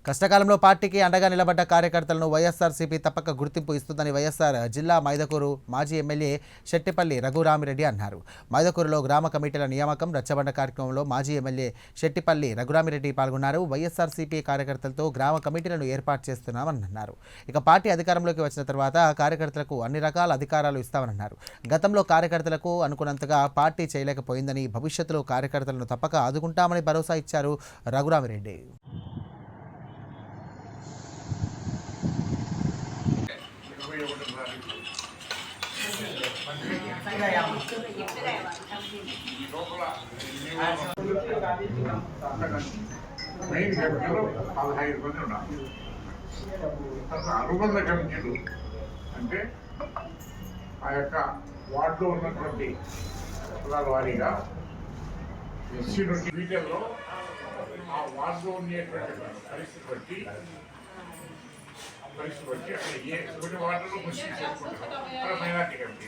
కష్టకాలంలో పార్టీకి అండగా నిలబడ్డ కార్యకర్తలను వైఎస్ఆర్సీపీ తప్పక గుర్తింపు ఇస్తుందని వైఎస్ఆర్ జిల్లా మైదకూరు మాజీ ఎమ్మెల్యే శెట్టిపల్లి రఘురామిరెడ్డి అన్నారు. మైదకూరులో గ్రామ కమిటీల నియామకం రచ్చబండ కార్యక్రమంలో మాజీ ఎమ్మెల్యే శెట్టిపల్లి రఘురామిరెడ్డి పాల్గొన్నారు. వైఎస్ఆర్సీపీ కార్యకర్తలతో గ్రామ కమిటీలను ఏర్పాటు చేస్తున్నామని అన్నారు. ఇక పార్టీ అధికారంలోకి వచ్చిన తర్వాత కార్యకర్తలకు అన్ని రకాల అధికారాలు ఇస్తామన్నారు. గతంలో కార్యకర్తలకు అనుకున్నంతగా పార్టీ చేయలేకపోయిందని, భవిష్యత్తులో కార్యకర్తలను తప్పక ఆదుకుంటామని భరోసా ఇచ్చారు రఘురామిరెడ్డి. మెయిన్ కమిటీలో 15 మంది ఉన్నారు. అనుబంధ కమిటీలు అంటే ఆ యొక్క వార్డులో ఉన్నటువంటి కులాల వారీగా ఎస్సీ నుండి వీటిల్లో ఆ వార్డులో ఉండేటువంటి పరిస్థితి బట్టి అక్కడ కొన్ని వార్డులో ముస్లిం చేసుకుంటారు, అక్కడ మైనార్టీ కమిటీ,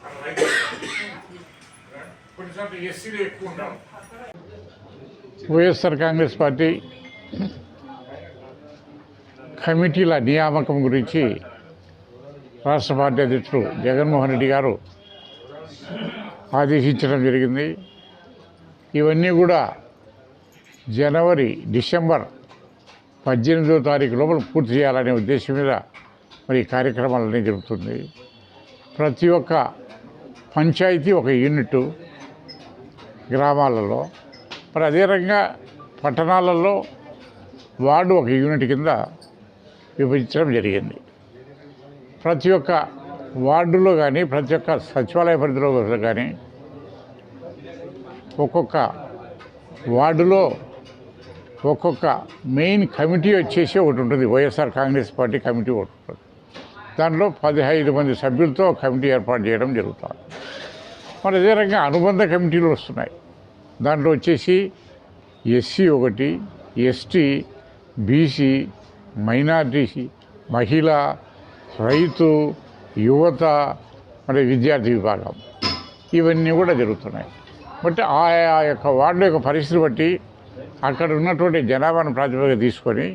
అక్కడ రైతు కొన్నిసార్లు ఎస్సీలు ఎక్కువ ఉంటారు. వైఎస్ఆర్ కాంగ్రెస్ పార్టీ కమిటీల నియామకం గురించి రాష్ట్ర పార్టీ అధ్యక్షుడు జగన్మోహన్ రెడ్డి గారు ఆదేశించడం జరిగింది. ఇవన్నీ కూడా డిసెంబర్ 18వ తారీఖు లోపల పూర్తి చేయాలనే ఉద్దేశం మీద మరి కార్యక్రమాలన్నీ జరుగుతుంది. ప్రతి ఒక్క పంచాయతీ ఒక యూనిట్ గ్రామాలలో, మరి అదే రకంగా పట్టణాలలో వార్డు ఒక యూనిట్ కింద విభజించడం జరిగింది. ప్రతి ఒక్క వార్డులో కానీ ప్రతి ఒక్క సచివాలయ పరిధిలో కానీ ఒక్కొక్క వార్డులో ఒక్కొక్క మెయిన్ కమిటీ వచ్చేసి ఒకటి ఉంటుంది. వైఎస్ఆర్ కాంగ్రెస్ పార్టీ కమిటీ ఒకటి ఉంటుంది. దాంట్లో 15 మంది సభ్యులతో కమిటీ ఏర్పాటు చేయడం జరుగుతుంది. మరి అదే రకంగా అనుబంధ కమిటీలు వస్తున్నాయి. దాంట్లో వచ్చేసి ఎస్సీ ఒకటి, ఎస్టీ, బీసీ, మైనార్టీ, మహిళ, రైతు, యువత, మరి విద్యార్థి విభాగం, ఇవన్నీ కూడా జరుగుతున్నాయి. బట్ ఆయా యొక్క వార్డు యొక్క పరిస్థితి బట్టి అక్కడ ఉన్నటువంటి జనాభాను ప్రాతిపదిక తీసుకొని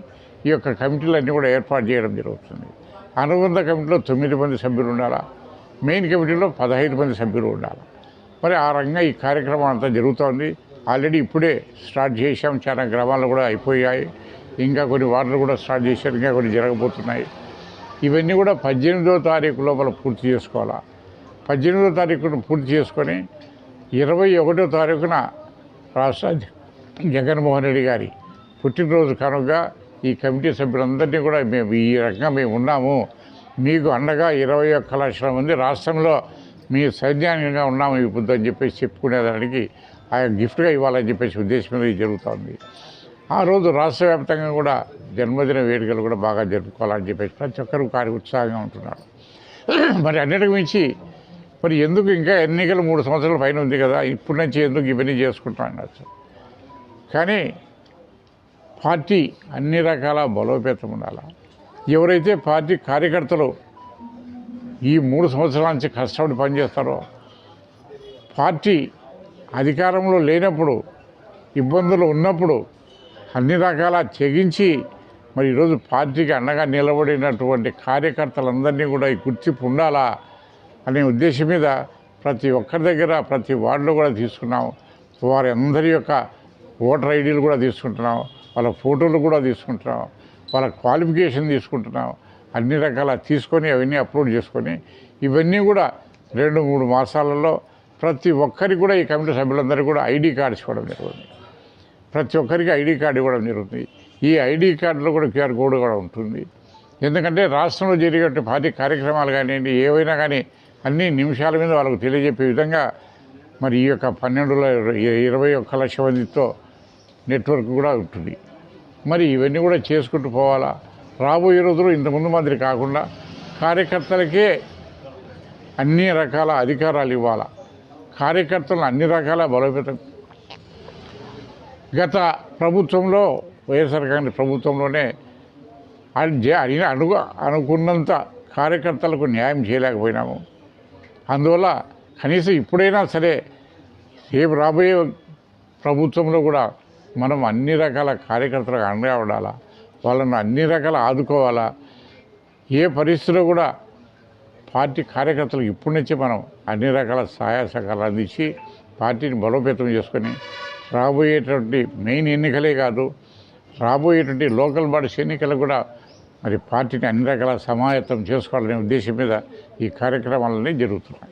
ఈ యొక్క కమిటీలన్నీ కూడా ఏర్పాటు చేయడం జరుగుతుంది. అనుబంధ కమిటీలో 9 మంది సభ్యులు ఉండాలా, మెయిన్ కమిటీలో 15 మంది సభ్యులు ఉండాలి. మరి ఆ రకంగా ఈ కార్యక్రమం అంతా జరుగుతోంది. ఆల్రెడీ ఇప్పుడే స్టార్ట్ చేశాం. చాలా గ్రామాలు కూడా అయిపోయాయి. ఇంకా కొన్ని వార్డులు కూడా స్టార్ట్ చేశారు. ఇంకా కొన్ని జరగబోతున్నాయి. ఇవన్నీ కూడా 18వ తారీఖు లోపల పూర్తి చేసుకోవాలా. 18వ తారీఖున పూర్తి చేసుకొని 21వ తారీఖున రాష్ట్ర జగన్మోహన్ రెడ్డి గారి పుట్టినరోజు కనుక ఈ కమిటీ సభ్యులందరినీ కూడా మేము ఈ రకంగా మేము ఉన్నాము, మీకు అండగా 21 లక్షల మంది రాష్ట్రంలో మీ సైన్యంగా ఉన్నాము ఈ బుద్ధి అని చెప్పేసి చెప్పుకునేదానికి ఆ గిఫ్ట్గా ఇవ్వాలని చెప్పేసి ఉద్దేశం మీద జరుగుతుంది. ఆ రోజు రాష్ట్ర వ్యాప్తంగా కూడా జన్మదిన వేడుకలు కూడా బాగా జరుపుకోవాలని చెప్పేసి ప్రతి ఒక్కరు ఉత్సాహంగా ఉంటున్నారు. మరి అన్నిటికి మించి మరి ఎందుకు ఇంకా ఎన్నికలు 3 సంవత్సరాల పైన ఉంది కదా, ఇప్పటి నుంచి ఎందుకు ఇవన్నీ చేసుకుంటాం అనొచ్చు. కానీ పార్టీ అన్ని రకాల బలోపేతం ఉండాలి. ఎవరైతే పార్టీ కార్యకర్తలు ఈ 3 సంవత్సరాల నుంచి కష్టపడి పనిచేస్తారో, పార్టీ అధికారంలో లేనప్పుడు ఇబ్బందులు ఉన్నప్పుడు అన్ని రకాల తెగించి మరి ఈరోజు పార్టీకి అండగా నిలబడినటువంటి కార్యకర్తలందరినీ కూడా ఈ గుర్తింపు ఉండాలా అనే ఉద్దేశం మీద ప్రతి ఒక్కరి దగ్గర ప్రతి వార్డులో కూడా తీసుకున్నాం. వారి అందరి యొక్క ఓటర్ ఐడీలు కూడా తీసుకుంటున్నాం, వాళ్ళ ఫోటోలు కూడా తీసుకుంటున్నాం, వాళ్ళ క్వాలిఫికేషన్ తీసుకుంటున్నాం. అన్ని రకాల తీసుకొని అవన్నీ అప్లోడ్ చేసుకొని ఇవన్నీ కూడా 2-3 మాసాలలో ప్రతి ఒక్కరికి కూడా ఈ కమిటీ సభ్యులందరికీ కూడా ఐడి కార్డు ఇవ్వడం జరుగుతుంది. ప్రతి ఒక్కరికి ఐడి కార్డు ఇవ్వడం జరుగుతుంది. ఈ ఐడి కార్డులో కూడా QR కోడ్ కూడా ఉంటుంది. ఎందుకంటే రాష్ట్రంలో జరిగే పార్టీ కార్యక్రమాలు కానివ్వండి, ఏవైనా కానీ అన్ని నిమిషాల మీద వాళ్ళకు తెలియజెప్పే విధంగా మరి ఈ యొక్క 21 లక్ష మందితో నెట్వర్క్ కూడా ఉంటుంది. మరి ఇవన్నీ కూడా చేసుకుంటూ పోవాలా. రాబోయే రోజుల్లో ఇంతకుముందు మాదిరి కాకుండా కార్యకర్తలకే అన్ని రకాల అధికారాలు ఇవ్వాలా, కార్యకర్తలను అన్ని రకాల బలోపేతం. గత ప్రభుత్వంలో వైఎస్ఆర్ కాంగ్రెస్ ప్రభుత్వంలోనే అనుకున్నంత కార్యకర్తలకు న్యాయం చేయలేకపోయినాము. అందువల్ల కనీసం ఇప్పుడైనా సరే రేపు రాబోయే ప్రభుత్వంలో కూడా మనం అన్ని రకాల కార్యకర్తలకు అండగా ఉండాలా. వాళ్ళను అన్ని రకాల ఆదుకోవాలా. ఏ పరిస్థితిలో కూడా పార్టీ కార్యకర్తలకు ఇప్పటి నుంచే మనం అన్ని రకాల సహాయ సహకారాలు అందించి పార్టీని బలోపేతం చేసుకొని రాబోయేటువంటి మెయిన్ ఎన్నికలే కాదు, రాబోయేటువంటి లోకల్ బాడీస్ ఎన్నికలు కూడా మరి పార్టీని అన్ని రకాల సమాయత్తం చేసుకోవాలనే ఉద్దేశం మీద ఈ కార్యక్రమాలన్నీ జరుగుతున్నాయి.